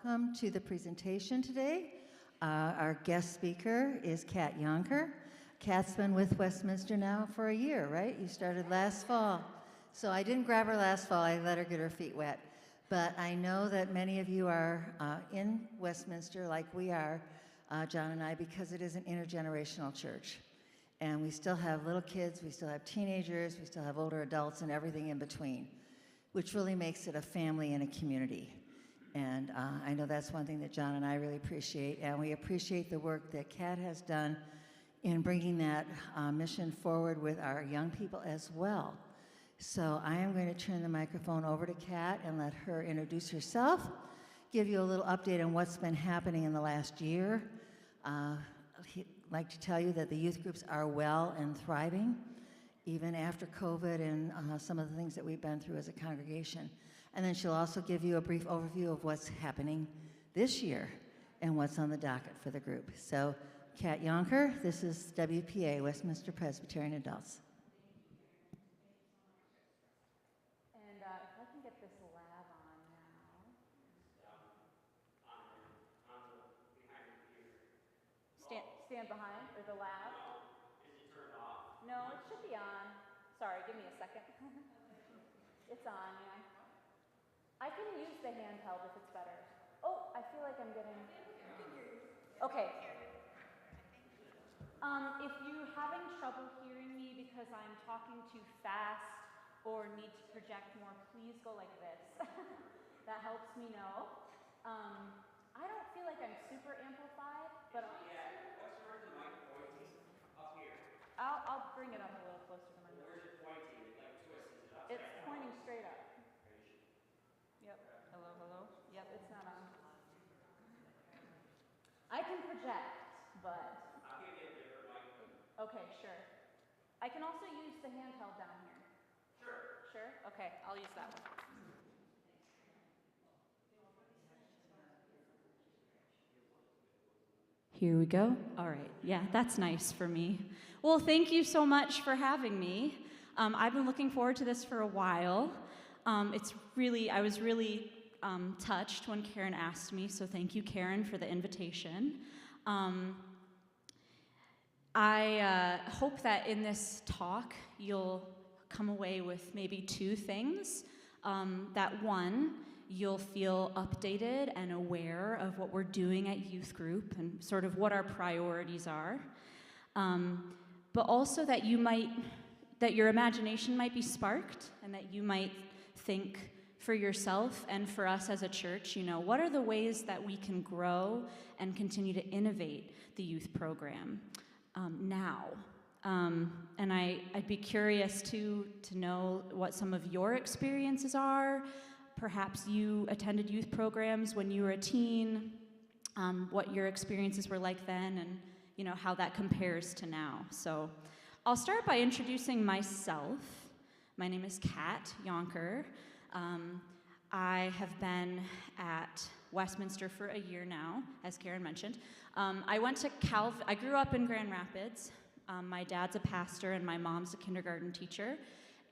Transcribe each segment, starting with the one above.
welcome to the presentation today. Our guest speaker is Kat Yonker. Kat's been with Westminster now for a year, right? You started last fall. So I didn't grab her last fall, I let her get her feet wet. But I know that many of you are in Westminster like we are, John and I, because it is an intergenerational church. And we still have little kids, we still have teenagers, we still have older adults and everything in between, which really makes it a family and a community. And I know that's one thing that John and I really appreciate, and we appreciate the work that Kat has done in bringing that mission forward with our young people as well. So I am going to turn the microphone over to Kat and let her introduce herself, give you a little update on what's been happening in the last year. I'd like to tell you that the youth groups are well and thriving, even after COVID and some of the things that we've been through as a congregation. And then she'll also give you a brief overview of what's happening this year and what's on the docket for the group. So, Kat Yonker, this is WPA, Westminster Presbyterian Adults. And if I can get this lab on now. Stand behind, or the lab? Is it turned off? No, it should be on. Sorry, give me a second. It's on, yeah. I can use the handheld if it's better. Oh, I feel like I'm getting... Okay. If you're having trouble hearing me because I'm talking too fast or need to project more, please go like this. That helps me know. I don't feel like I'm super amplified, but... Yeah, what's where the mic pointing? Up here. I'll bring it up a little closer to my mouth. Where's it pointing? It like twists it up. It's pointing straight up. Yep. Hello, hello. Yep, it's not on. I can project, but... I'll give you a different mic. Okay, sure. I can also use the handheld down here. Sure. Sure? Okay, I'll use that one. Here we go. All right. Yeah, that's nice for me. Well, thank you so much for having me. I've been looking forward to this for a while. I was really touched when Karen asked me, so thank you, Karen, for the invitation. I hope that in this talk you'll come away with maybe two things. That one, you'll feel updated and aware of what we're doing at youth group and sort of what our priorities are. But also that your imagination might be sparked and that you might think for yourself and for us as a church, what are the ways that we can grow and continue to innovate the youth program now? And I'd be curious to know what some of your experiences are. Perhaps you attended youth programs when you were a teen, what your experiences were like then, and how that compares to now. So I'll start by introducing myself. My name is Kat Yonker. I have been at Westminster for a year now, as Karen mentioned. I grew up in Grand Rapids. My dad's a pastor and my mom's a kindergarten teacher.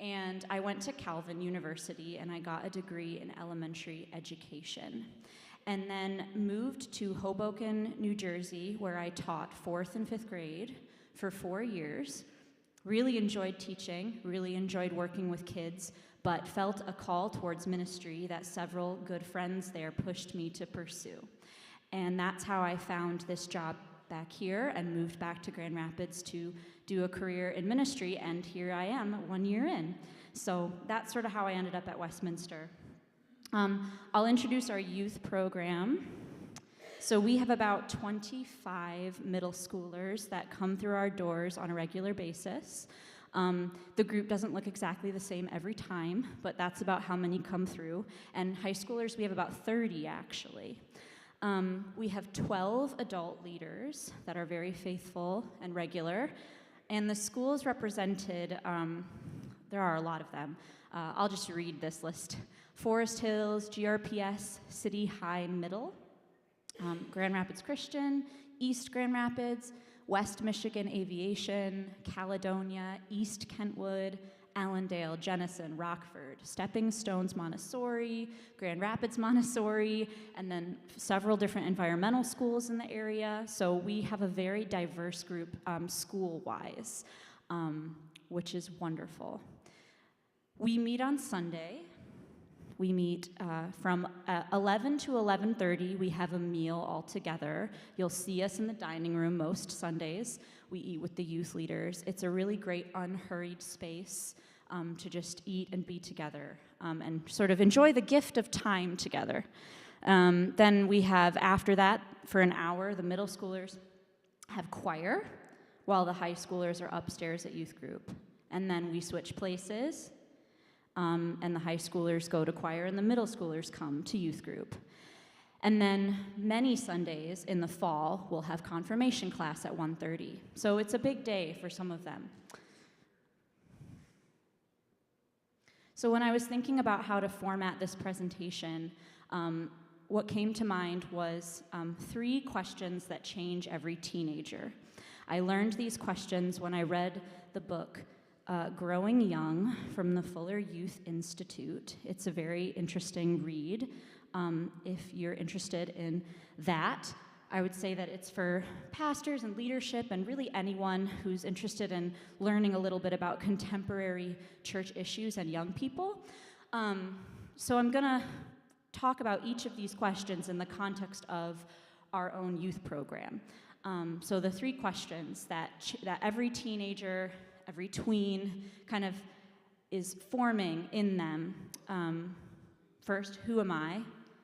And I went to Calvin University and I got a degree in elementary education. And then moved to Hoboken, New Jersey, where I taught 4th and 5th grade for 4 years. Really enjoyed teaching, really enjoyed working with kids, but felt a call towards ministry that several good friends there pushed me to pursue. And that's how I found this job back here and moved back to Grand Rapids to do a career in ministry, and here I am 1 year in. So that's sort of how I ended up at Westminster. I'll introduce our youth program. So we have about 25 middle schoolers that come through our doors on a regular basis. The group doesn't look exactly the same every time, but that's about how many come through. And high schoolers, we have about 30 actually. We have 12 adult leaders that are very faithful and regular. And the schools represented, there are a lot of them. I'll just read this list. Forest Hills, GRPS, City High Middle, Grand Rapids Christian, East Grand Rapids, West Michigan Aviation, Caledonia, East Kentwood, Allendale, Jenison, Rockford, Stepping Stones Montessori, Grand Rapids Montessori, and then several different environmental schools in the area. So we have a very diverse group school-wise, which is wonderful. We meet on Sunday. We meet from 11 to 11:30. We have a meal all together. You'll see us in the dining room most Sundays. We eat with the youth leaders. It's a really great unhurried space to just eat and be together and sort of enjoy the gift of time together. Then we have, after that, for an hour, the middle schoolers have choir while the high schoolers are upstairs at youth group. And then we switch places. And the high schoolers go to choir, and the middle schoolers come to youth group. And then many Sundays in the fall, we'll have confirmation class at 1:30. So it's a big day for some of them. So when I was thinking about how to format this presentation, what came to mind was 3 questions that change every teenager. I learned these questions when I read the book Growing Young from the Fuller Youth Institute. It's a very interesting read. If you're interested in that, I would say that it's for pastors and leadership and really anyone who's interested in learning a little bit about contemporary church issues and young people. So I'm going to talk about each of these questions in the context of our own youth program. So the 3 questions that every teenager, every tween kind of is forming in them. First, who am I?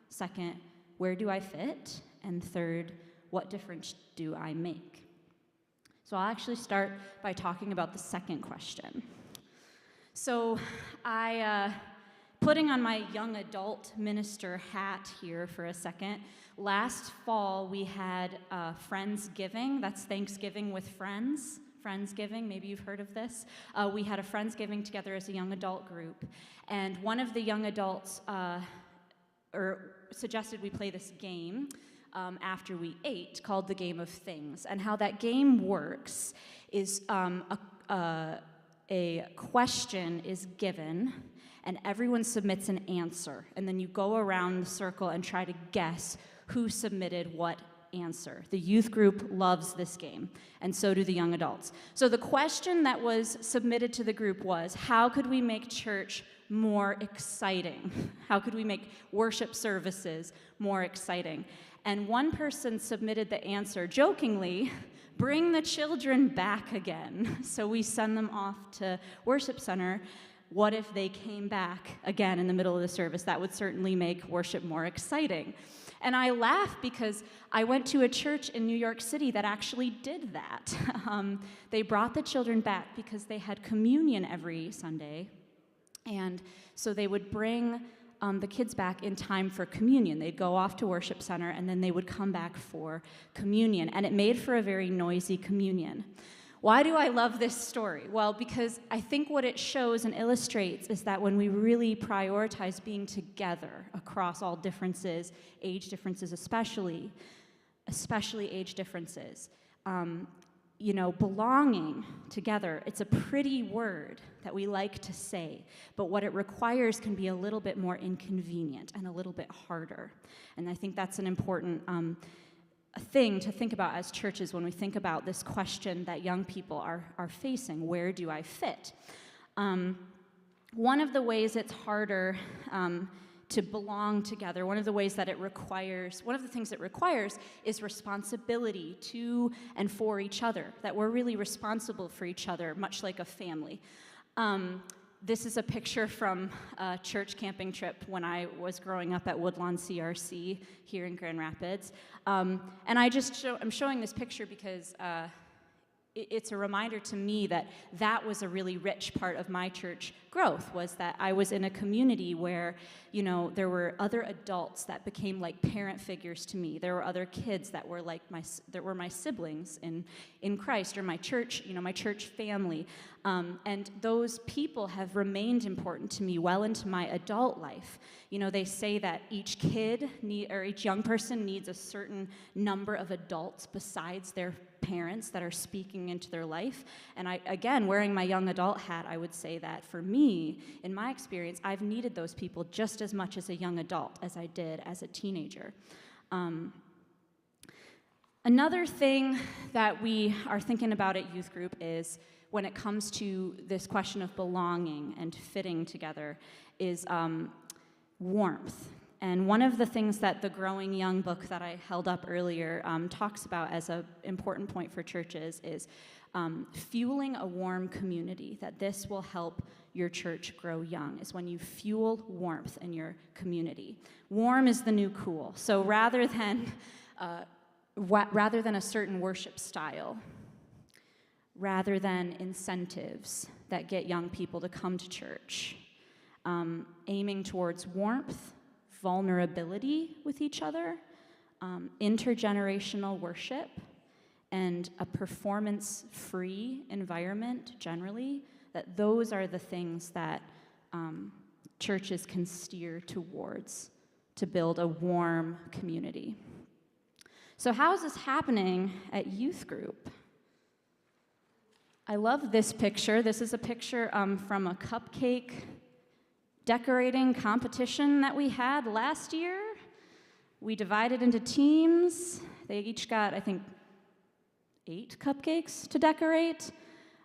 Second, where do I fit? And third, what difference do I make? So I'll actually start by talking about the second question. So putting on my young adult minister hat here for a second, last fall we had Friendsgiving. That's Thanksgiving with friends. Friendsgiving, maybe you've heard of this. We had a Friendsgiving together as a young adult group, and one of the young adults suggested we play this game after we ate called the Game of Things. And how that game works is a question is given, and everyone submits an answer, and then you go around the circle and try to guess who submitted what answer. The youth group loves this game, and so do the young adults. So the question that was submitted to the group was, how could we make church more exciting? How could we make worship services more exciting? And one person submitted the answer, jokingly, bring the children back again. So we send them off to worship center. What if they came back again in the middle of the service? That would certainly make worship more exciting. And I laugh because I went to a church in New York City that actually did that. They brought the children back because they had communion every Sunday. And so they would bring the kids back in time for communion. They'd go off to worship center, and then they would come back for communion. And it made for a very noisy communion. Why do I love this story? Well, because I think what it shows and illustrates is that when we really prioritize being together across all differences, age differences especially age differences, belonging together, it's a pretty word that we like to say, but what it requires can be a little bit more inconvenient and a little bit harder. And I think that's an important a thing to think about as churches when we think about this question that young people are facing: where do I fit? One of the ways it's harder to belong together, one of the things it requires is responsibility to and for each other, that we're really responsible for each other, much like a family. This is a picture from a church camping trip when I was growing up at Woodlawn CRC here in Grand Rapids. And I'm showing this picture because it's a reminder to me that was a really rich part of my church growth, was that I was in a community where, there were other adults that became like parent figures to me. There were other kids that were my siblings in Christ, or my church, my church family. And those people have remained important to me well into my adult life. They say that each kid each young person needs a certain number of adults besides their parents that are speaking into their life. And again, wearing my young adult hat, I would say that for me, in my experience, I've needed those people just as much as a young adult as I did as a teenager. Another thing that we are thinking about at youth group is when it comes to this question of belonging and fitting together is warmth. And one of the things that the Growing Young book that I held up earlier talks about as an important point for churches is fueling a warm community, that this will help your church grow young, is when you fuel warmth in your community. Warm is the new cool. So rather than a certain worship style, rather than incentives that get young people to come to church, aiming towards warmth, vulnerability with each other, intergenerational worship, and a performance-free environment generally, that those are the things that churches can steer towards to build a warm community. So how is this happening at youth group? I love this picture. This is a picture from a cupcake decorating competition that we had last year. We divided into teams. They each got, I think, 8 cupcakes to decorate.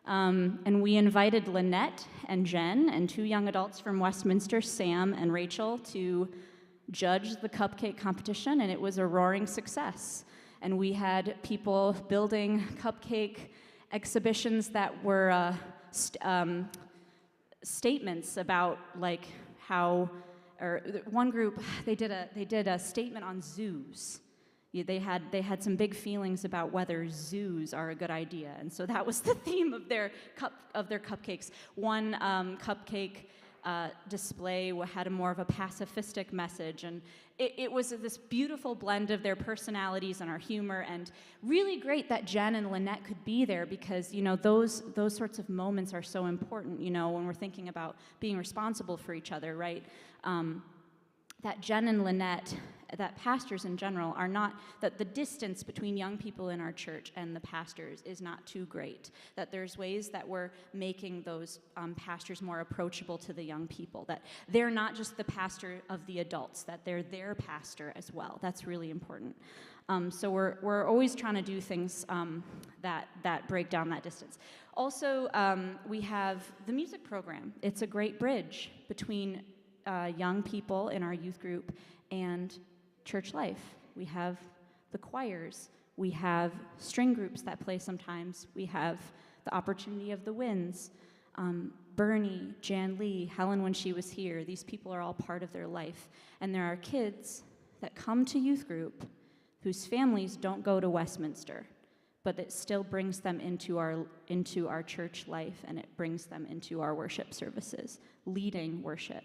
And we invited Lynette and Jen and 2 young adults from Westminster, Sam and Rachel, to judge the cupcake competition, and it was a roaring success. And we had people building cupcake exhibitions that were statements about like how, or one group, they did a statement on zoos. They had some big feelings about whether zoos are a good idea, and so that was the theme of their cupcakes. One cupcake display had more of a pacifistic message, and it was this beautiful blend of their personalities and our humor, and really great that Jen and Lynette could be there, because those sorts of moments are so important. When we're thinking about being responsible for each other, right? That Jen and Lynette, that pastors in general are not, that the distance between young people in our church and the pastors is not too great, that there's ways that we're making those pastors more approachable to the young people, that they're not just the pastor of the adults, that they're their pastor as well. That's really important. So we're always trying to do things that break down that distance. Also, we have the music program. It's a great bridge between young people in our youth group and church life. We have the choirs. We have string groups that play sometimes. We have the opportunity of the winds. Bernie, Jan Lee, Helen when she was here, these people are all part of their life. And there are kids that come to youth group whose families don't go to Westminster, but it still brings them into our church life, and it brings them into our worship services, leading worship.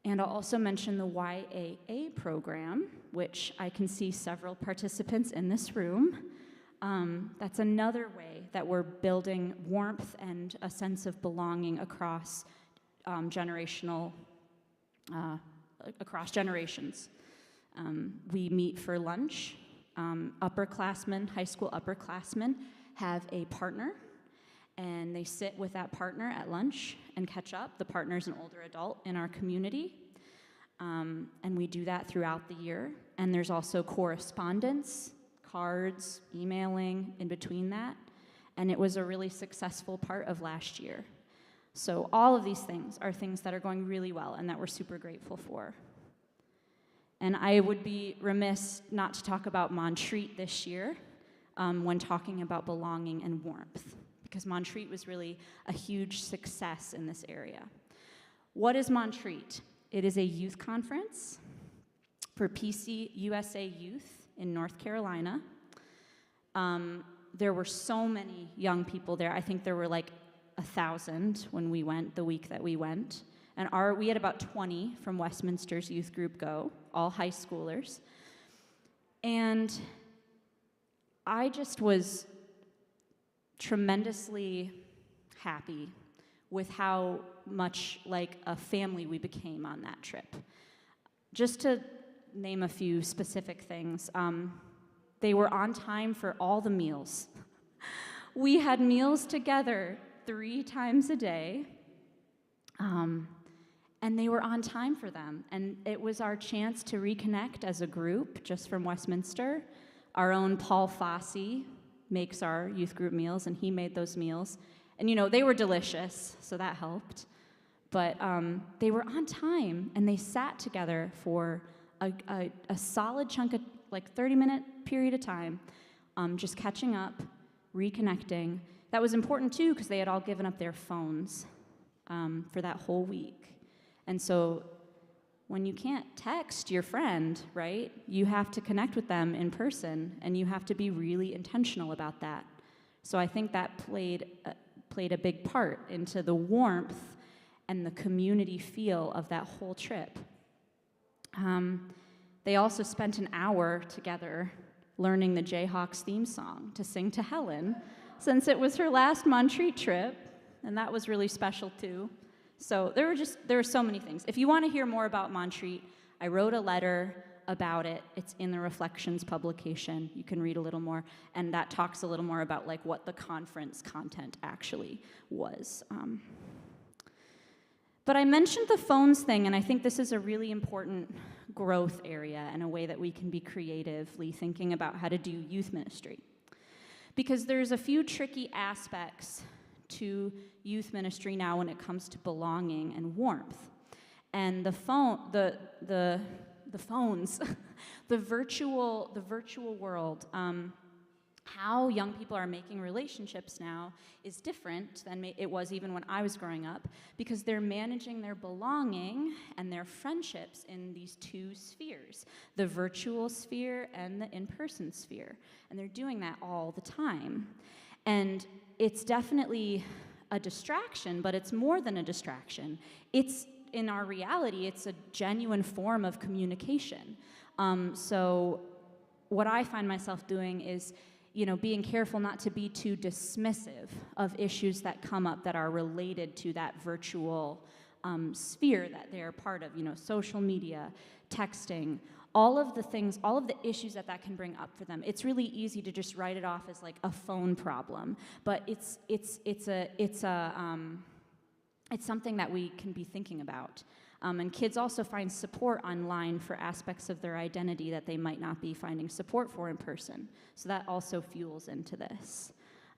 And I'll also mention the YAA program, which I can see several participants in this room. That's another way that we're building warmth and a sense of belonging across across generations. We meet for lunch. Upperclassmen, high school upperclassmen, have a partner, and they sit with that partner at lunch and catch up. The partner's an older adult in our community, and we do that throughout the year. And there's also correspondence, cards, emailing in between that, and it was a really successful part of last year. So all of these things are things that are going really well and that we're super grateful for. And I would be remiss not to talk about Montreat this year when talking about belonging and warmth, because Montreat was really a huge success in this area. What is Montreat? It is a youth conference for PC USA Youth in North Carolina. There were so many young people there. I think there were like 1,000 when we went, the week that we went. And we had about 20 from Westminster's youth group go, all high schoolers. And I just was tremendously happy with how much like a family we became on that trip. Just to name a few specific things, They were on time for all the meals. We had meals together 3 times a day, and they were on time for them. And it was our chance to reconnect as a group, just from Westminster. Our own Paul Fossey makes our youth group meals, and he made those meals. And, they were delicious, so that helped. But they were on time, and they sat together for a solid chunk of, 30-minute period of time, just catching up, reconnecting. That was important, too, because they had all given up their phones for that whole week. And so when you can't text your friend, right, you have to connect with them in person, and you have to be really intentional about that. So I think that played a big part into the warmth and the community feel of that whole trip. They also spent an hour together learning the Jayhawks theme song to sing to Helen, since it was her last Montreat trip, and that was really special too. So there were so many things. If you want to hear more about Montreat, I wrote a letter about it. It's in the Reflections publication. You can read a little more, and that talks a little more about what the conference content actually was. But I mentioned the phones thing, and I think this is a really important growth area and a way that we can be creatively thinking about how to do youth ministry. Because there's a few tricky aspects to youth ministry now when it comes to belonging and warmth. And the phones, the virtual world, how young people are making relationships now is different than it was even when I was growing up, because they're managing their belonging and their friendships in these 2 spheres, the virtual sphere and the in-person sphere. And they're doing that all the time. And it's definitely a distraction, but it's more than a distraction. It's, in our reality, it's a genuine form of communication. So what I find myself doing is being careful not to be too dismissive of issues that come up that are related to that virtual sphere that they're part of, social media, texting, all of the issues that can bring up for them. It's really easy to just write it off as a phone problem, but it's something that we can be thinking about. And kids also find support online for aspects of their identity that they might not be finding support for in person. So that also fuels into this.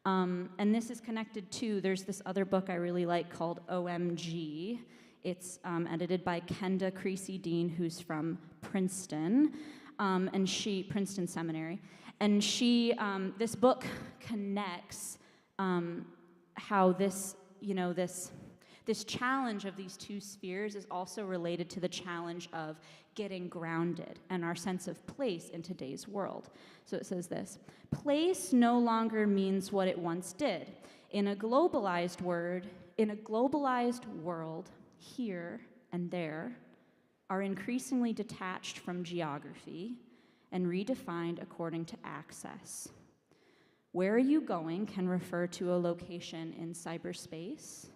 And this is connected to, there's this other book I really like called OMG. It's edited by Kenda Creasy-Dean, who's from Princeton, Princeton Seminary. And this book connects how this challenge of these 2 spheres is also related to the challenge of getting grounded and our sense of place in today's world. So it says this: place no longer means what it once did. In a globalized world, here and there are increasingly detached from geography and redefined according to access. Where are you going can refer to a location in cyberspace,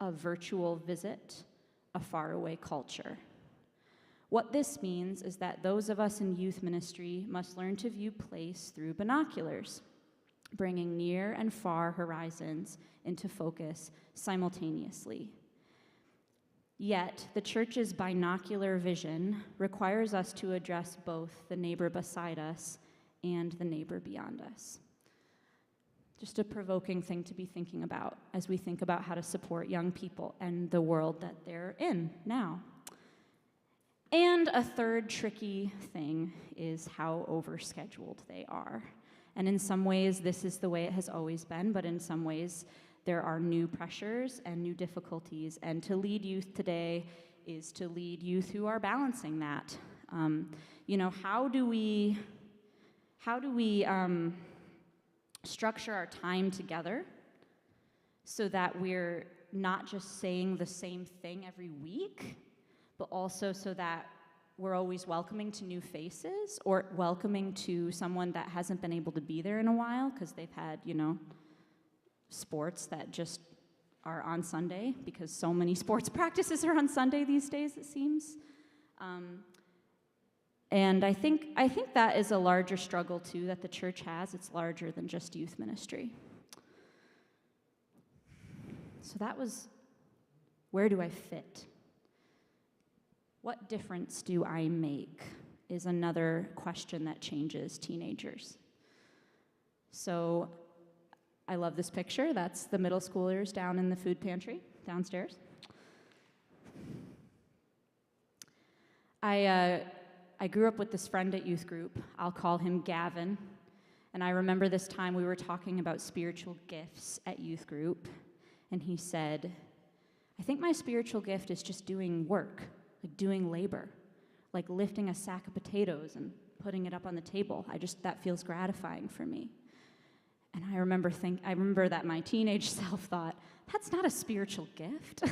a virtual visit, a faraway culture. What this means is that those of us in youth ministry must learn to view place through binoculars, bringing near and far horizons into focus simultaneously. Yet, the church's binocular vision requires us to address both the neighbor beside us and the neighbor beyond us. Just a provoking thing to be thinking about as we think about how to support young people and the world that they're in now. And a third tricky thing is how overscheduled they are. And in some ways, this is the way it has always been, but in some ways, there are new pressures and new difficulties. And to lead youth today is to lead youth who are balancing that. How do we structure our time together so that we're not just saying the same thing every week, but also so that we're always welcoming to new faces or welcoming to someone that hasn't been able to be there in a while because they've had, sports that just are on Sunday, because so many sports practices are on Sunday these days, it seems. And I think that is a larger struggle, too, that the church has. It's larger than just youth ministry. So that was, where do I fit? What difference do I make is another question that changes teenagers. So I love this picture. That's the middle schoolers down in the food pantry downstairs. I grew up with this friend at youth group. I'll call him Gavin. And I remember this time we were talking about spiritual gifts at youth group. And he said, I think my spiritual gift is just doing work, like doing labor, like lifting a sack of potatoes and putting it up on the table. That feels gratifying for me. And I remember that my teenage self thought, that's not a spiritual gift.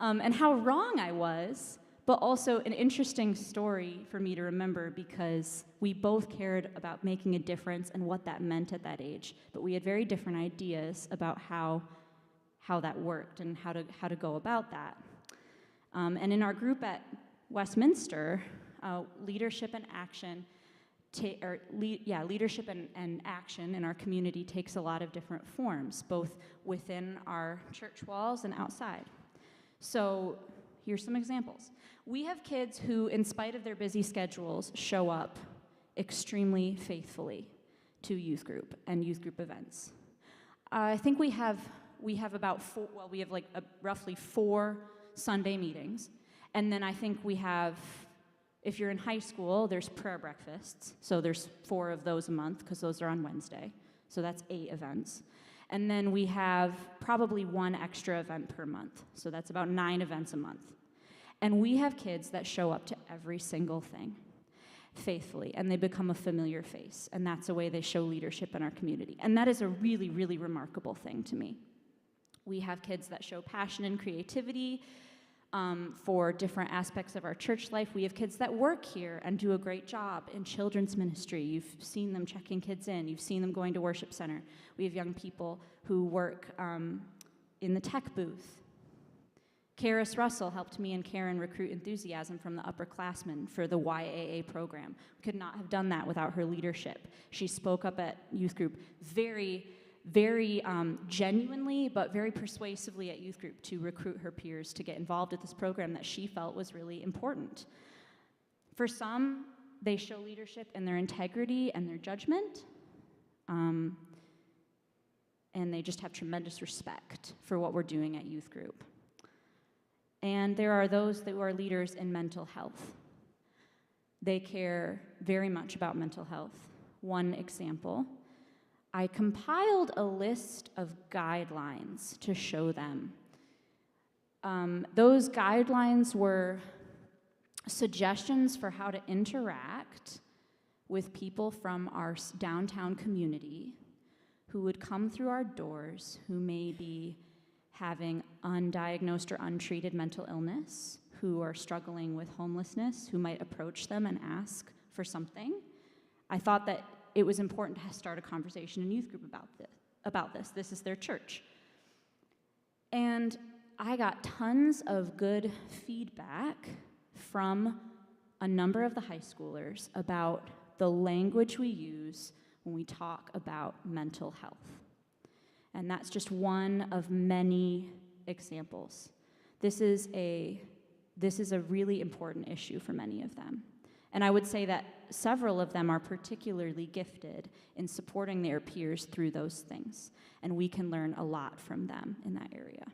And how wrong I was, but also an interesting story for me to remember because we both cared about making a difference and what that meant at that age, but we had very different ideas about how that worked and how to go about that. And in our group at Westminster, leadership and action, leadership and action in our community takes a lot of different forms, both within our church walls and outside. So here's some examples. We have kids who, in spite of their busy schedules, show up extremely faithfully to youth group and youth group events. I think we have about four, well, we have like roughly 4 Sunday meetings. And then I think we have, if you're in high school, there's prayer breakfasts. So there's 4 of those a month because those are on Wednesday. So that's 8 events. And then we have probably 1 extra event per month. So that's about 9 events a month. And we have kids that show up to every single thing faithfully, and they become a familiar face. And that's a way they show leadership in our community. And that is a really, really remarkable thing to me. We have kids that show passion and creativity for different aspects of our church life. We have kids that work here and do a great job in children's ministry. You've seen them checking kids in. You've seen them going to worship center. We have young people who work in the tech booth. Karis Russell helped me and Karen recruit enthusiasm from the upperclassmen for the YAA program. We could not have done that without her leadership. She spoke up at youth group very genuinely, but very persuasively at youth group to recruit her peers to get involved with this program that she felt was really important. For some, they show leadership in their integrity and their judgment, and they just have tremendous respect for what we're doing at youth group. And there are those who are leaders in mental health. They care very much about mental health. One example, I compiled a list of guidelines to show them. Those guidelines were suggestions for how to interact with people from our downtown community who would come through our doors who may be having undiagnosed or untreated mental illness, who are struggling with homelessness, who might approach them and ask for something. I thought that it was important to start a conversation in youth group about this. This is their church. And I got tons of good feedback from a number of the high schoolers about the language we use when we talk about mental health. And that's just one of many examples. This is a really important issue for many of them. And I would say that several of them are particularly gifted in supporting their peers through those things. And we can learn a lot from them in that area.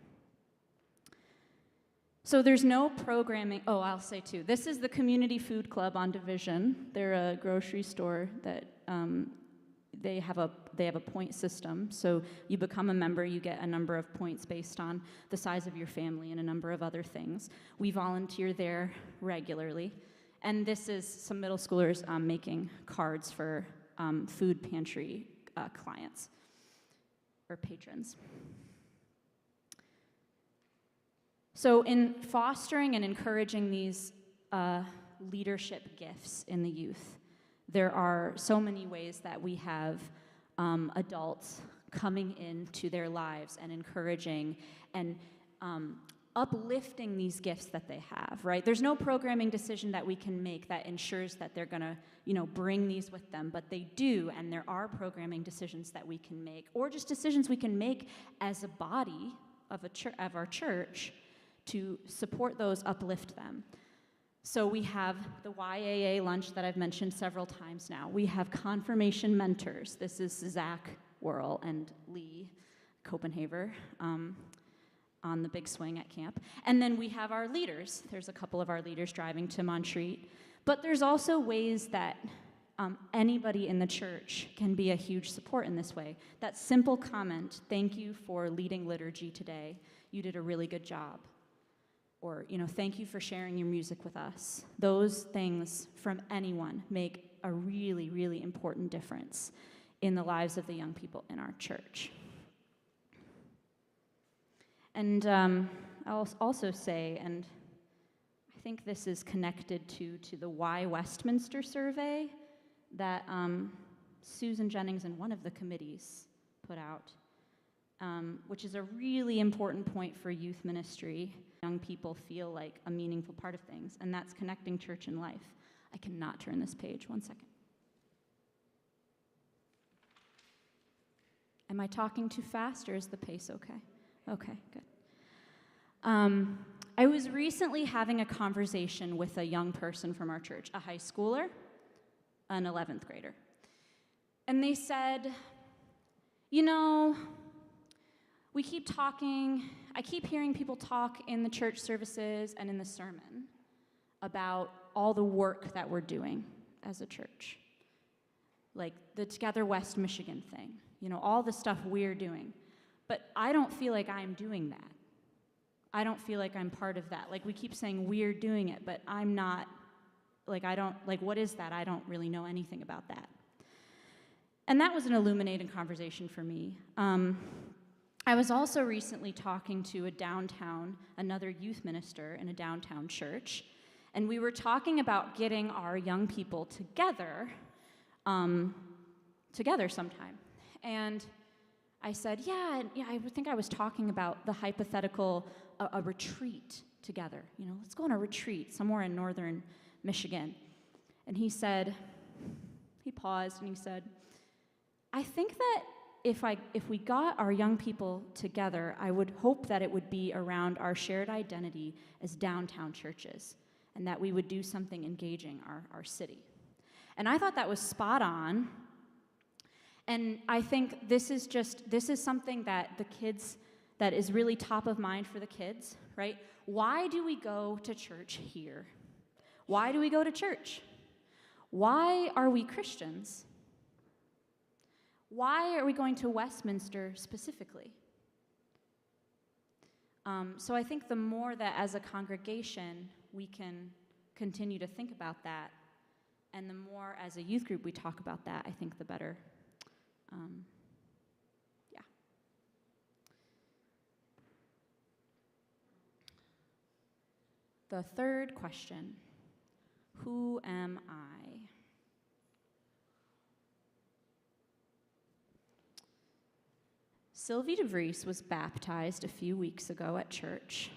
So there's no programming. Oh, I'll say too, this is the Community Food Club on Division. They're a grocery store that they have a point system. So you become a member, you get a number of points based on the size of your family and a number of other things. We volunteer there regularly. And this is some middle schoolers making cards for food pantry clients or patrons. So in fostering and encouraging these leadership gifts in the youth, there are so many ways that we have adults coming into their lives and encouraging and uplifting these gifts that they have, right? There's no programming decision that we can make that ensures that they're gonna, bring these with them, but they do, and there are programming decisions that we can make, or just decisions we can make as a body of our church to support those, uplift them. So we have the YAA lunch that I've mentioned several times now. We have confirmation mentors. This is Zach Worrell and Lee Copenhaver. On the big swing at camp. And then we have our leaders. There's a couple of our leaders driving to Montreat. But there's also ways that anybody in the church can be a huge support in this way. That simple comment, thank you for leading liturgy today. You did a really good job. Or, thank you for sharing your music with us. Those things from anyone make a really, really important difference in the lives of the young people in our church. And I'll also say, and I think this is connected to the Why Westminster survey that Susan Jennings and one of the committees put out, which is a really important point for youth ministry. Young people feel like a meaningful part of things, and that's connecting church and life. I cannot turn this page, 1 second. Am I talking too fast, or is the pace okay? Okay, good. I was recently having a conversation with a young person from our church, a high schooler, an 11th grader. And they said, we keep talking, I keep hearing people talk in the church services and in the sermon about all the work that we're doing as a church. Like the Together West Michigan thing, all the stuff we're doing. But I don't feel like I'm doing that. I don't feel like I'm part of that. Like, we keep saying we're doing it, but I'm not, what is that? I don't really know anything about that. And that was an illuminating conversation for me. I was also recently talking to another youth minister in a downtown church, and we were talking about getting our young people together sometime. And I said, yeah, I think I was talking about the hypothetical, a retreat together. Let's go on a retreat somewhere in northern Michigan. And he paused and he said, I think that if we got our young people together, I would hope that it would be around our shared identity as downtown churches, and that we would do something engaging our city. And I thought that was spot on. And I think this is something that that is really top of mind for the kids, right? Why do we go to church here? Why do we go to church? Why are we Christians? Why are we going to Westminster specifically? So I think the more that as a congregation we can continue to think about that, and the more as a youth group we talk about that, I think the better. Yeah. The third question, who am I? Sylvie DeVries was baptized a few weeks ago at church.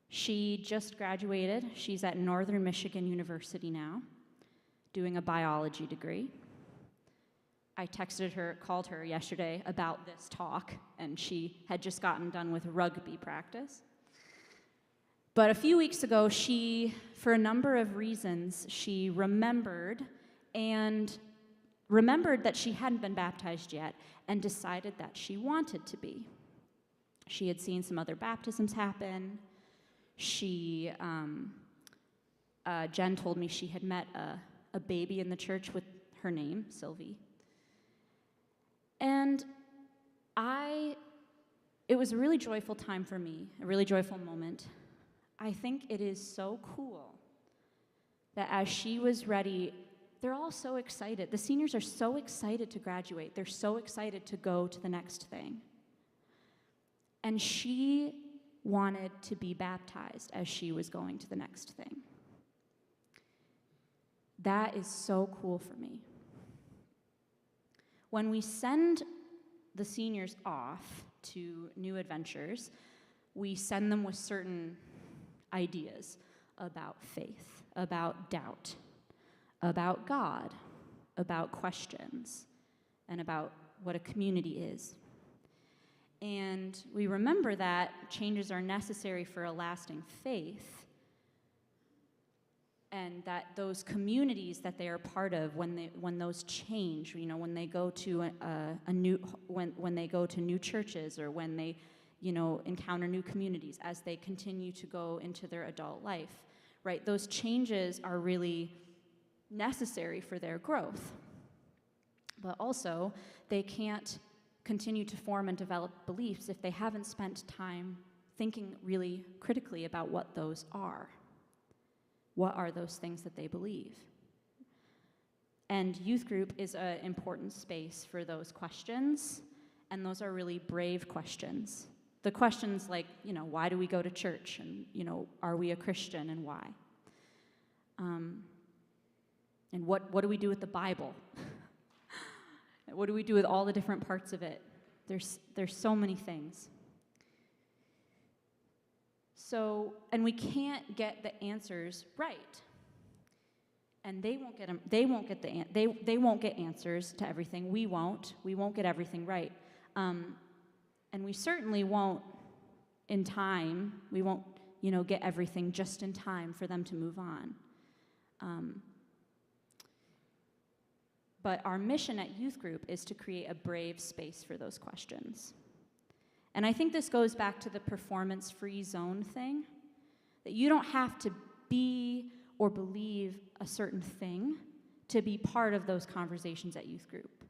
She just graduated. She's at Northern Michigan University now, doing a biology degree. I called her yesterday about this talk, and she had just gotten done with rugby practice. But a few weeks ago, for a number of reasons, she remembered that she hadn't been baptized yet and decided that she wanted to be. She had seen some other baptisms happen. Jen told me she had met a baby in the church with her name, Sylvie. And it was a really joyful time for me, a really joyful moment. I think it is so cool that as she was ready, they're all so excited. The seniors are so excited to graduate. They're so excited to go to the next thing. And she wanted to be baptized as she was going to the next thing. That is so cool for me. When we send the seniors off to new adventures, we send them with certain ideas about faith, about doubt, about God, about questions, and about what a community is. And we remember that changes are necessary for a lasting faith, and that those communities that they are part of, when those change, when they go to when they go to new churches, or when they encounter new communities as they continue to go into their adult life, right? Those changes are really necessary for their growth. But also, they can't continue to form and develop beliefs if they haven't spent time thinking really critically about what those are. What are those things that they believe? And youth group is an important space for those questions, and those are really brave questions. The questions like, why do we go to church? And, are we a Christian, and why? And what do we do with the Bible? What do we do with all the different parts of it? There's so many things. So, and we can't get the answers right. And they won't get them. They won't get answers to everything. We won't get everything right. And we certainly won't in time. We won't, get everything just in time for them to move on. But our mission at youth group is to create a brave space for those questions. And I think this goes back to the performance-free zone thing, that you don't have to be or believe a certain thing to be part of those conversations at youth group.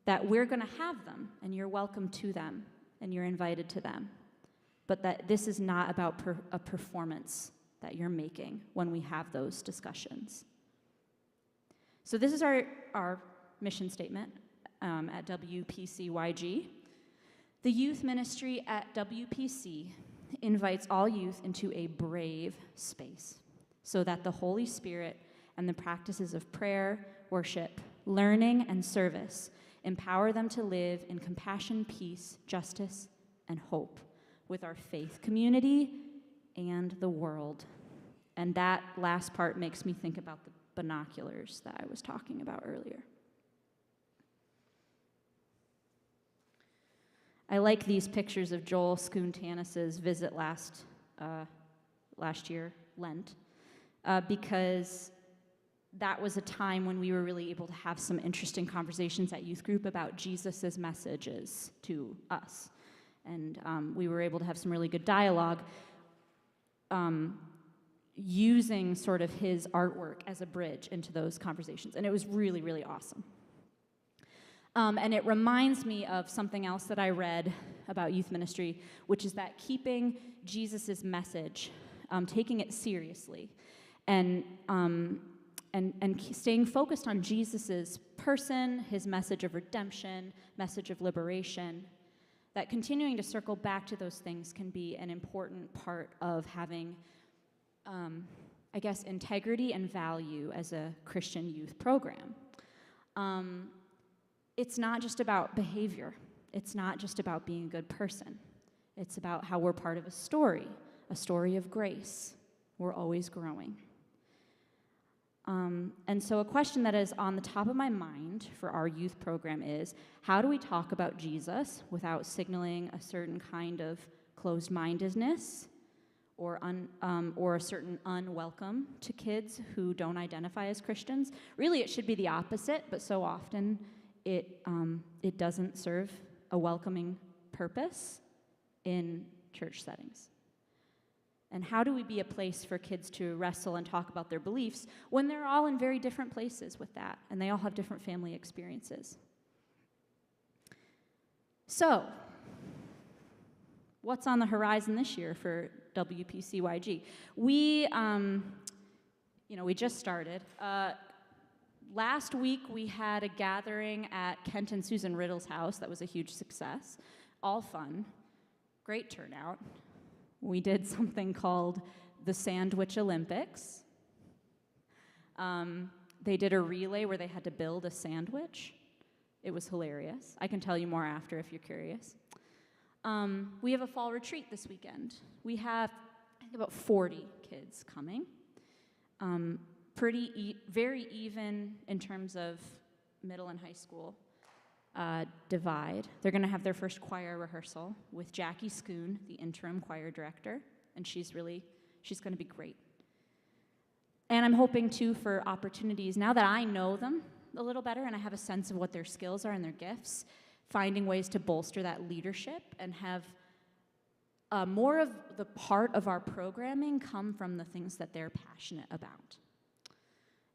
That we're going to have them, and you're welcome to them, and you're invited to them. But that this is not about a performance that you're making when we have those discussions. So this is our mission statement at WPCYG. The youth ministry at WPC invites all youth into a brave space so that the Holy Spirit and the practices of prayer, worship, learning, and service empower them to live in compassion, peace, justice, and hope with our faith community and the world. And that last part makes me think about the binoculars that I was talking about earlier. I like these pictures of Joel Skoontanis's visit last year, Lent, because that was a time when we were really able to have some interesting conversations at youth group about Jesus' messages to us. And we were able to have some really good dialogue using sort of his artwork as a bridge into those conversations. And it was really, really awesome. And it reminds me of something else that I read about youth ministry, which is that keeping Jesus' message, taking it seriously, and staying focused on Jesus' person, his message of redemption, message of liberation, that continuing to circle back to those things can be an important part of having, integrity and value as a Christian youth program. It's not just about behavior. It's not just about being a good person. It's about how we're part of a story of grace. We're always growing. And so a question that is on the top of my mind for our youth program is, how do we talk about Jesus without signaling a certain kind of closed-mindedness or a certain unwelcome to kids who don't identify as Christians? Really, it should be the opposite, but so often it doesn't serve a welcoming purpose in church settings. And how do we be a place for kids to wrestle and talk about their beliefs when they're all in very different places with that, and they all have different family experiences? So, what's on the horizon this year for WPCYG? We just started. Last week, we had a gathering at Kent and Susan Riddle's house. That was a huge success. All fun. Great turnout. We did something called the Sandwich Olympics. They did a relay where they had to build a sandwich. It was hilarious. I can tell you more after if you're curious. We have a fall retreat this weekend. We have, I think, about 40 kids coming. Very even in terms of middle and high school divide. They're going to have their first choir rehearsal with Jackie Schoon, the interim choir director, and she's going to be great. And I'm hoping, too, for opportunities, now that I know them a little better and I have a sense of what their skills are and their gifts, finding ways to bolster that leadership and have more of the part of our programming come from the things that they're passionate about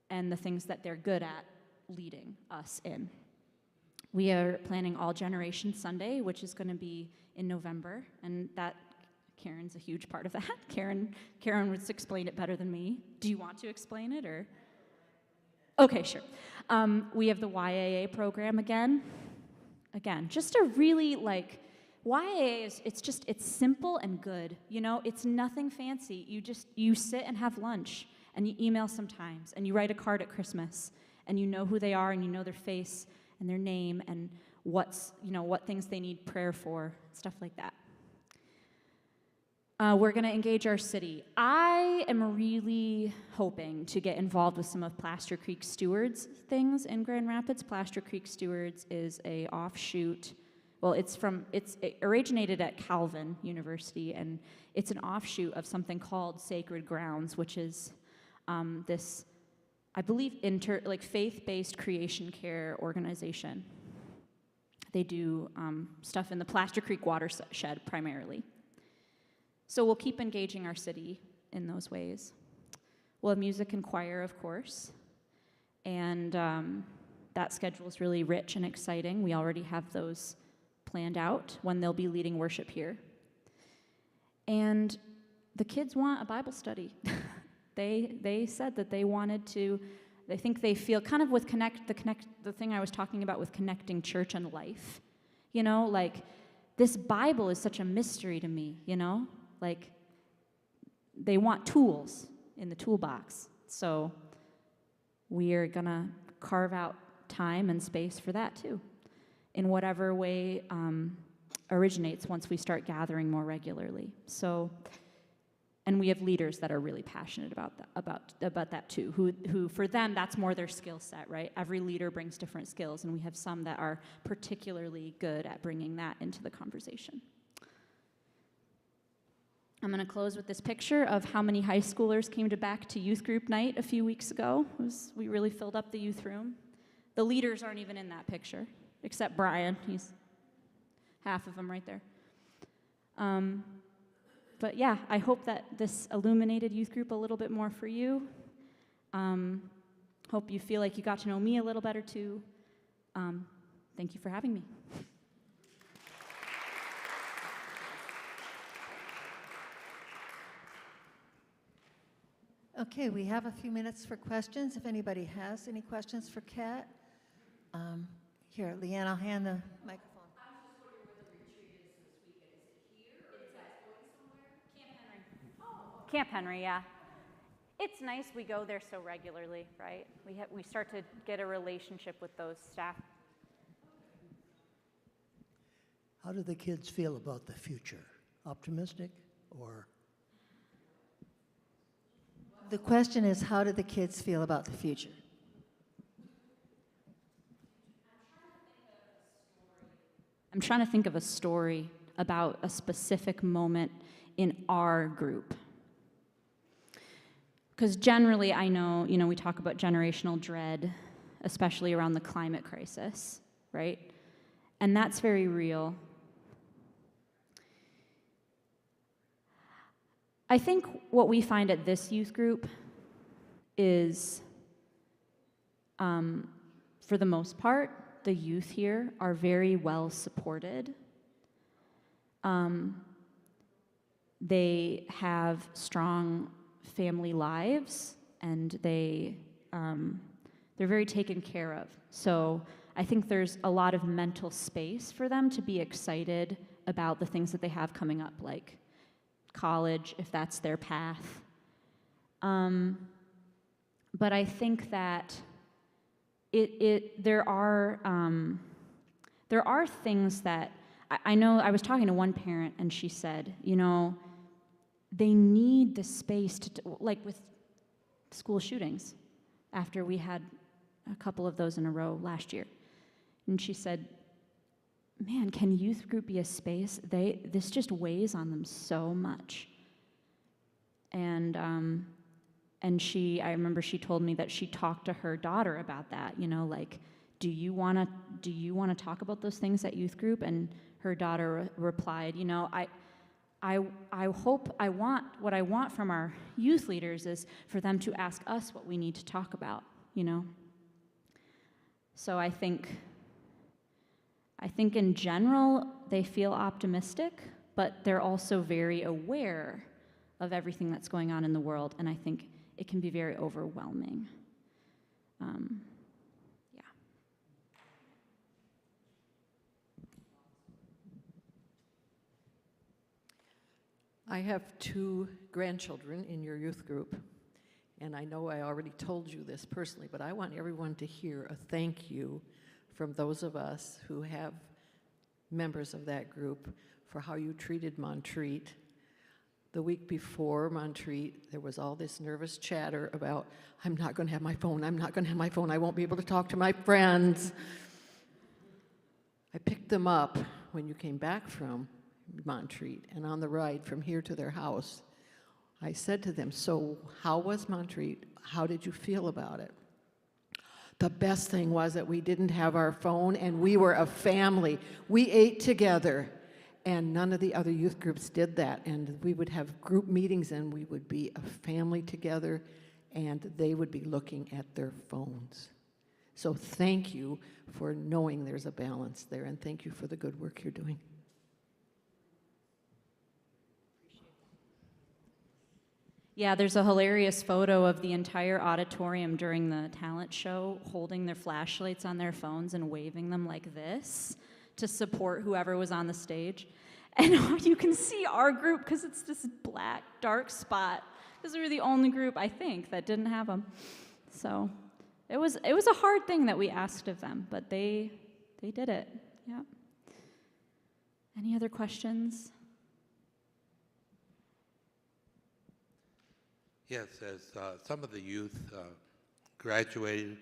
and the things that they're good at leading us in. We are planning All Generation Sunday, which is going to be in November, and that Karen's a huge part of that. Karen would explain it better than me. Do you want to explain it, or? Okay, sure. We have the YAA program again. Again, just a really YAA is, it's simple and good. You know, it's nothing fancy. You sit and have lunch, and you email sometimes, and you write a card at Christmas, and you know who they are, and you know their face and their name, and what things they need prayer for, stuff like that. We're going to engage our city. I am really hoping to get involved with some of Plaster Creek Stewards things in Grand Rapids. Plaster Creek Stewards is a offshoot. Well, it originated at Calvin University, and it's an offshoot of something called Sacred Grounds, which is this, I believe, faith-based creation care organization. They do stuff in the Plaster Creek watershed primarily. So we'll keep engaging our city in those ways. We'll have music and choir, of course, and that schedule is really rich and exciting. We already have those planned out when they'll be leading worship here. And the kids want a Bible study. They said that they wanted to. They think they feel kind of with the thing I was talking about with connecting church and life. You know, like this Bible is such a mystery to me. You know. Like, they want tools in the toolbox. So we are going to carve out time and space for that, too, in whatever way originates once we start gathering more regularly. So, and we have leaders that are really passionate about that, too, who for them, that's more their skill set, right? Every leader brings different skills, and we have some that are particularly good at bringing that into the conversation. I'm going to close with this picture of how many high schoolers came back to youth group night a few weeks ago. We really filled up the youth room. The leaders aren't even in that picture, except Brian. He's half of them right there. But yeah, I hope that this illuminated youth group a little bit more for you. Hope you feel like you got to know me a little better too. Thank you for having me. Okay, we have a few minutes for questions. If anybody has any questions for Kat. Here, Leanne, I'll hand the microphone. I'm just wondering where the retreat is this weekend. Is it here, or is it going somewhere? Camp Henry. Oh. Camp Henry, yeah. It's nice we go there so regularly, right? We start to get a relationship with those staff. How do the kids feel about the future? Optimistic or? The question is, how do the kids feel about the future? I'm trying to think of a story about a specific moment in our group. Because generally, I know, we talk about generational dread, especially around the climate crisis, right? And that's very real. I think what we find at this youth group is, for the most part, the youth here are very well supported. They have strong family lives, and they're very taken care of. So I think there's a lot of mental space for them to be excited about the things that they have coming up, like college, if that's their path. But I think that there are things that I know I was talking to one parent, and she said, you know, they need the space to, like with school shootings, after we had a couple of those in a row last year. And she said, man, can youth group be a space? This just weighs on them so much. And I remember she told me that she talked to her daughter about that, you know, like, do you want to talk about those things at youth group? And her daughter replied, you know, what I want from our youth leaders is for them to ask us what we need to talk about, you know? So I think in general, they feel optimistic, but they're also very aware of everything that's going on in the world, and I think it can be very overwhelming. Yeah. I have 2 grandchildren in your youth group, and I know I already told you this personally, but I want everyone to hear a thank you from those of us who have members of that group for how you treated Montreat. The week before Montreat, there was all this nervous chatter about, I'm not going to have my phone, I'm not going to have my phone, I won't be able to talk to my friends. I picked them up when you came back from Montreat, and on the ride from here to their house, I said to them, so how was Montreat? How did you feel about it? The best thing was that we didn't have our phone, and we were a family. We ate together, and none of the other youth groups did that. And we would have group meetings, and we would be a family together, and they would be looking at their phones. So thank you for knowing there's a balance there, and thank you for the good work you're doing. Yeah, there's a hilarious photo of the entire auditorium during the talent show holding their flashlights on their phones and waving them like this to support whoever was on the stage. And you can see our group because it's this black, dark spot, because we were the only group, I think, that didn't have them. So it was a hard thing that we asked of them, but they did it. Yeah. Any other questions? Yes, as some of the youth graduated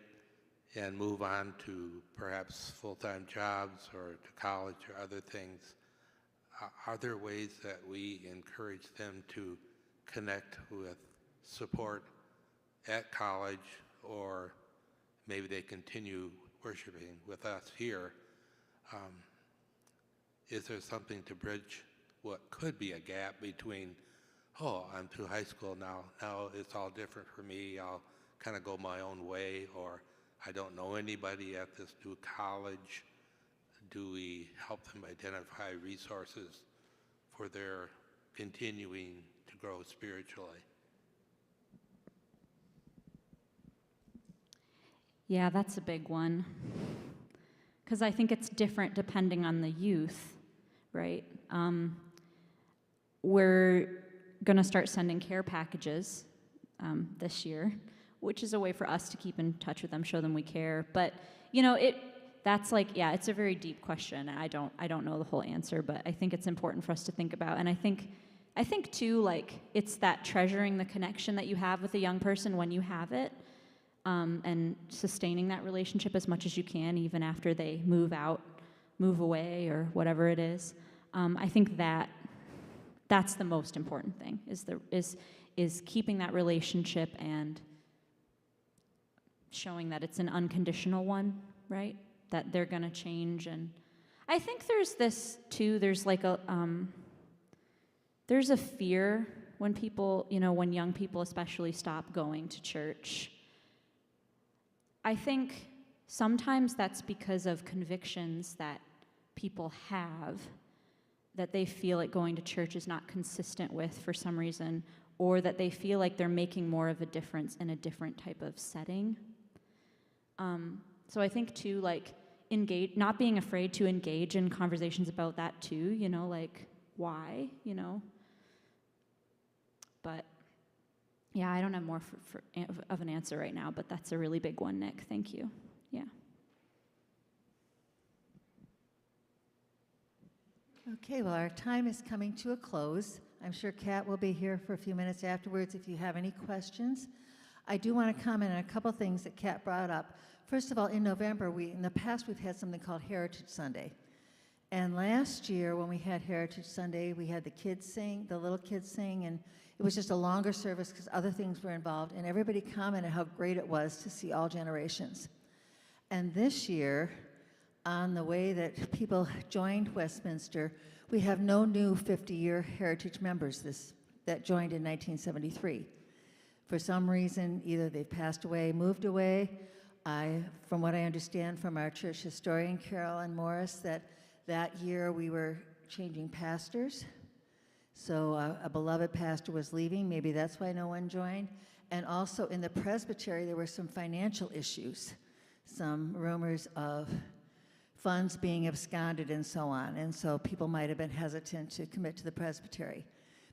and move on to perhaps full-time jobs or to college or other things, are there ways that we encourage them to connect with support at college, or maybe they continue worshiping with us here? Is there something to bridge what could be a gap between, oh, I'm through high school now it's all different for me, I'll kind of go my own way, or I don't know anybody at this new college? Do we help them identify resources for their continuing to grow spiritually? Yeah, that's a big one. Because I think it's different depending on the youth, right? We're going to start sending care packages this year, which is a way for us to keep in touch with them, show them we care. But, you know, that's like, yeah, it's a very deep question. I don't know the whole answer, but I think it's important for us to think about. And I think too, like, it's that treasuring the connection that you have with a young person when you have it, and sustaining that relationship as much as you can, even after they move out, move away, or whatever it is. I think that's the most important thing, is keeping that relationship and showing that it's an unconditional one, right? That they're gonna change. And I think there's this too, there's like there's a fear when people, you know, when young people especially stop going to church. I think sometimes that's because of convictions that people have, that they feel like going to church is not consistent with for some reason, or that they feel like they're making more of a difference in a different type of setting. So I think too, like, not being afraid to engage in conversations about that too, you know, like, why, you know? But yeah, I don't have more of an answer right now, but that's a really big one, Nick. Thank you. Yeah. Okay, well, our time is coming to a close. I'm sure Kat will be here for a few minutes afterwards if you have any questions. I do want to comment on a couple things that Kat brought up. First of all, in November, in the past, we've had something called Heritage Sunday. And last year, when we had Heritage Sunday, we had the kids sing, the little kids sing, and it was just a longer service because other things were involved, and everybody commented how great it was to see all generations. And this year, on the way that people joined Westminster, we have no new 50-year heritage members that joined in 1973. For some reason, either they've passed away, moved away. From what I understand from our church historian, Carolyn Morris, that year we were changing pastors. So a beloved pastor was leaving. Maybe that's why no one joined. And also in the Presbyterian, there were some financial issues, some rumors of funds being absconded and so on. And so people might have been hesitant to commit to the presbytery.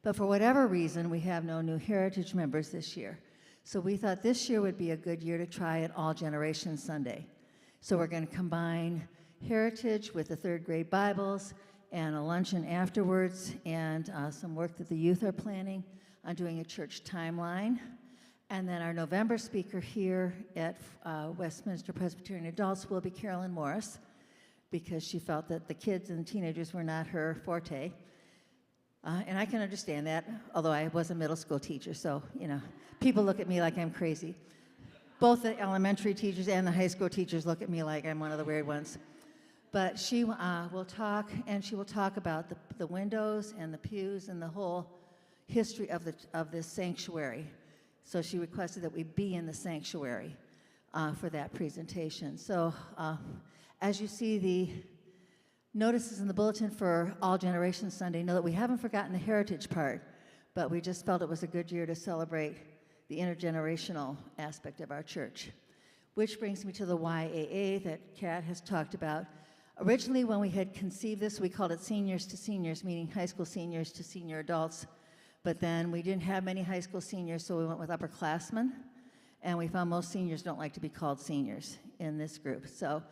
But for whatever reason, we have no new heritage members this year. So we thought this year would be a good year to try an All Generations Sunday. So we're going to combine heritage with the third grade Bibles and a luncheon afterwards and some work that the youth are planning on doing a church timeline. And then our November speaker here at Westminster Presbyterian Adults will be Carolyn Morris, because she felt that the kids and teenagers were not her forte. And I can understand that, although I was a middle school teacher, so, people look at me like I'm crazy. Both the elementary teachers and the high school teachers look at me like I'm one of the weird ones. But she will talk, and she will talk about the windows and the pews and the whole history of this sanctuary. So she requested that we be in the sanctuary for that presentation. So as you see the notices in the bulletin for All Generations Sunday, know that we haven't forgotten the heritage part, but we just felt it was a good year to celebrate the intergenerational aspect of our church. Which brings me to the YAA that Kat has talked about. Originally, when we had conceived this, we called it Seniors to Seniors, meaning high school seniors to senior adults. But then we didn't have many high school seniors, so we went with upperclassmen. And we found most seniors don't like to be called seniors in this group. So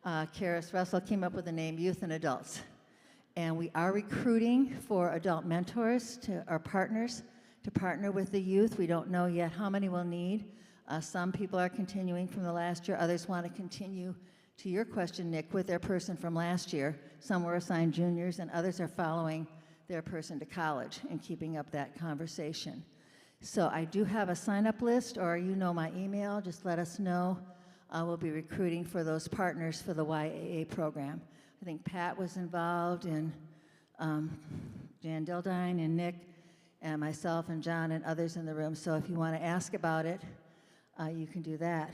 Karis Russell came up with the name Youth and Adults. And we are recruiting for adult mentors, our partners, to partner with the youth. We don't know yet how many we'll need. Some people are continuing from the last year. Others want to continue, to your question, Nick, with their person from last year. Some were assigned juniors, and others are following their person to college and keeping up that conversation. So I do have a sign-up list, or my email. Just let us know. We'll be recruiting for those partners for the YAA program. I think Pat was involved, and Jan Dildine and Nick and myself and John and others in the room. So if you want to ask about it, you can do that.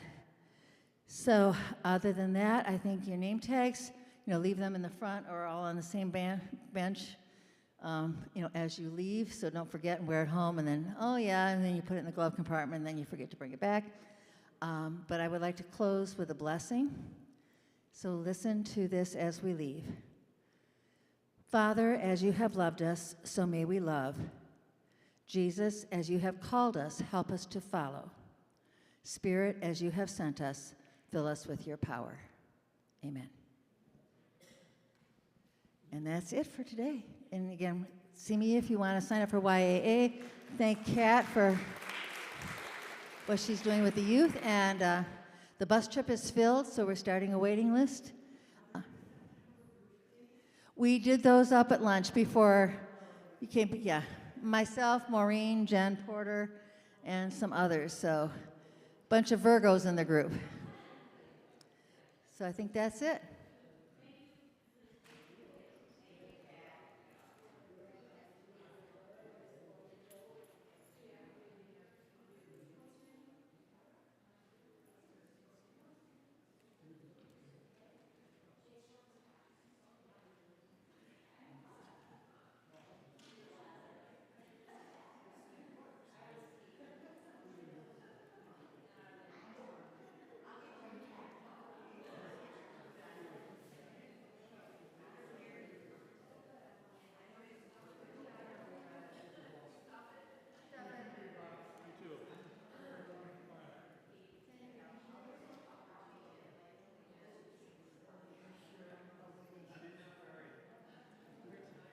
So other than that, I think your name tags, leave them in the front or all on the same bench, as you leave. So don't forget and wear it home. And then, and then you put it in the glove compartment, and then you forget to bring it back. But I would like to close with a blessing. So listen to this as we leave. Father, as you have loved us, so may we love. Jesus, as you have called us, help us to follow. Spirit, as you have sent us, fill us with your power. Amen. And that's it for today. And again, see me if you want to sign up for YAA. Thank Kat for what she's doing with the youth. And the bus trip is filled, so we're starting a waiting list. We did those up at lunch before you came. Yeah, myself, Maureen, Jen Porter, and some others. So a bunch of Virgos in the group. So I think that's it.